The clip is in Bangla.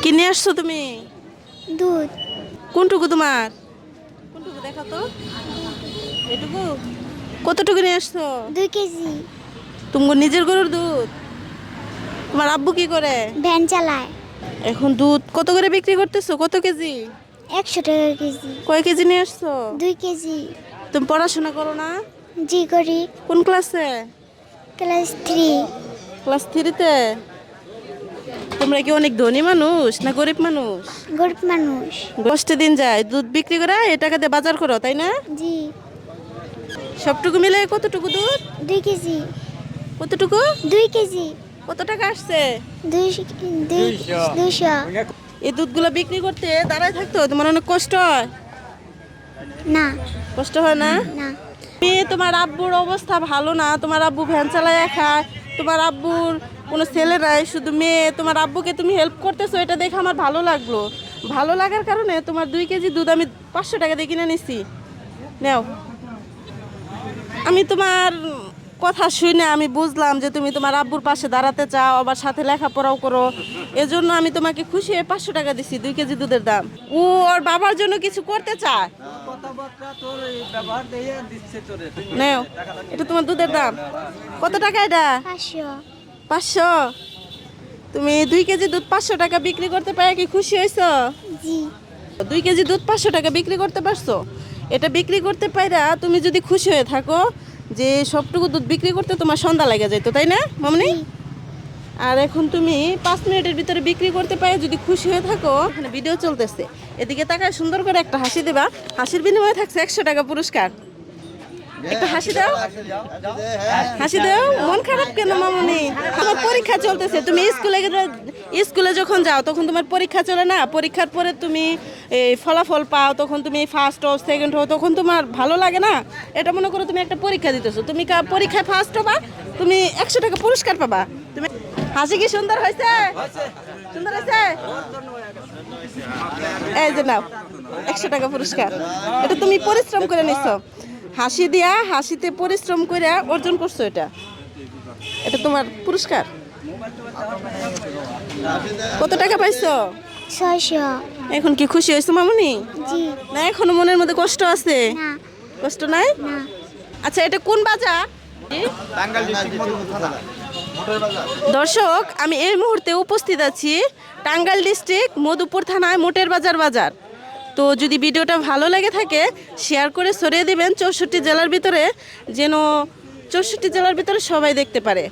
কি নিয়ে আসছো তুমি? দুধ। কোনটুকু তোমার? কোনটুকু দেখো তো। এটুকু? কতটুকু নিয়ে আসছো? 2 কেজি। তুমি নিজের গরুর দুধ? তোমার আব্বু কি করে? ভ্যান চালায়। এখন দুধ কত করে বিক্রি করতেছো? কত কেজি? 100 টাকা কেজি। কয় কেজি নিয়ে আসছো? 2 কেজি। তুমি পড়াশোনা করো না? জি করি। কোন ক্লাসে? ক্লাস 3। ক্লাস 3-তে? তোমরা কি অনেক ধনী মানুষ না গরিব মানুষ? গরিব মানুষ। কষ্টে দিন যায়, দুধ বিক্রি করে এই টাকা দিয়ে বাজার করো, তাই না? জি। সবটুকু মিলে কতটুকু দুধ? 2 কেজি। কতটুকু? 2 কেজি। কত টাকা আসছে? 200। এই দুধগুলো বিক্রি করতে দাঁড়ায় থাকতো তোমার অনেক কষ্ট হয়? না। কষ্ট হয় না? না। তোমার আব্বুর অবস্থা ভালো না, তোমার আব্বু ভ্যান চালায় খায়, তোমার আব্বুর কোনো ছেলে নাই, শুধু মেয়ে, তোমার আব্বুকে তুমি হেল্প করতেছো, এটা দেখে আমার ভালো লাগলো। ভালো লাগার কারণে তোমার 2 কেজি দুধ আমি 500 টাকা দিয়ে কিনে নিছি। নাও। আমি তোমার কথা শুনে আমি বুঝলাম যে তুমি তোমার আব্বুর পাশে দাঁড়াতে চাও, আবার সাথে লেখাপড়াও করো, এজন্য আমি তোমাকে খুশি হয়ে 500 টাকা দিছি 2 কেজি দুধের দাম। ও ওর বাবার জন্য কিছু করতে চায়। নাও, এটা তোমার দুধের দাম। কত টাকা এটা? 500। 500? তুমি 2 কেজি দুধ 500 টাকা বিক্রি করতে পারে কি খুশি হয়েছো? জি। 2 কেজি দুধ 500 টাকা বিক্রি করতে পারছো। এটা বিক্রি করতে পাইরা তুমি যদি খুশি হয়ে থাকো যে সবটুকু দুধ বিক্রি করতে তোমার সন্ধ্যা লেগে যেত, তাই না মামনি? জি। আর এখন তুমি 5 মিনিটের ভিতরে বিক্রি করতে পারে যদি খুশি হয়ে থাকো। এখানে ভিডিও চলতেছে, এদিকে তাকায় সুন্দর করে একটা হাসি দেবা। হাসির বিনিময়ে থাকছে 100 টাকা পুরস্কার। একটা হাসি দাও, হাসি দাও। মন খারাপ কেন মামনি? তোমার পরীক্ষা চলতেছে, তুমি স্কুলে যখন যাও তখন তোমার পরীক্ষা চলে না? পরীক্ষার পরে তুমি এই ফলাফল পাও, তখন তুমি ফার্স্ট হও, সেকেন্ড হও, তখন তোমার ভালো লাগে না? এটা মনে করো তুমি একটা পরীক্ষা দিতেছো, তুমি পরীক্ষায় ফার্স্ট হবা, তুমি 100 টাকা পুরস্কার পাবা। তুমি হাসি কি সুন্দর হয়েছে? সুন্দর হয়েছে? এই যে নাও 100 টাকা পুরস্কার। এটা তুমি পরিশ্রম করে নিছো, হাসি দিয়া, হাসিতে পরিশ্রম করে অর্জন করছো। এটা এটা তোমার পুরস্কার। কত টাকা পাইছো? 600। এখন কি খুশি হয়েছো মামুনি? জি। না এখনো মনের মধ্যে কষ্ট আছে? না। কষ্ট নাই? না। আচ্ছা, এটা কোন বাজার? দর্শক, আমি এই মুহূর্তে উপস্থিত আছি টাঙ্গাইল ডিস্ট্রিক্ট মধুপুর থানায় মোটের বাজার বাজার। তো যদি ভিডিওটা ভালো লেগে থাকে শেয়ার করে ছড়িয়ে দিবেন 64 জেলার ভিতরে, যেন 64 জেলার ভিতরে সবাই দেখতে পারে।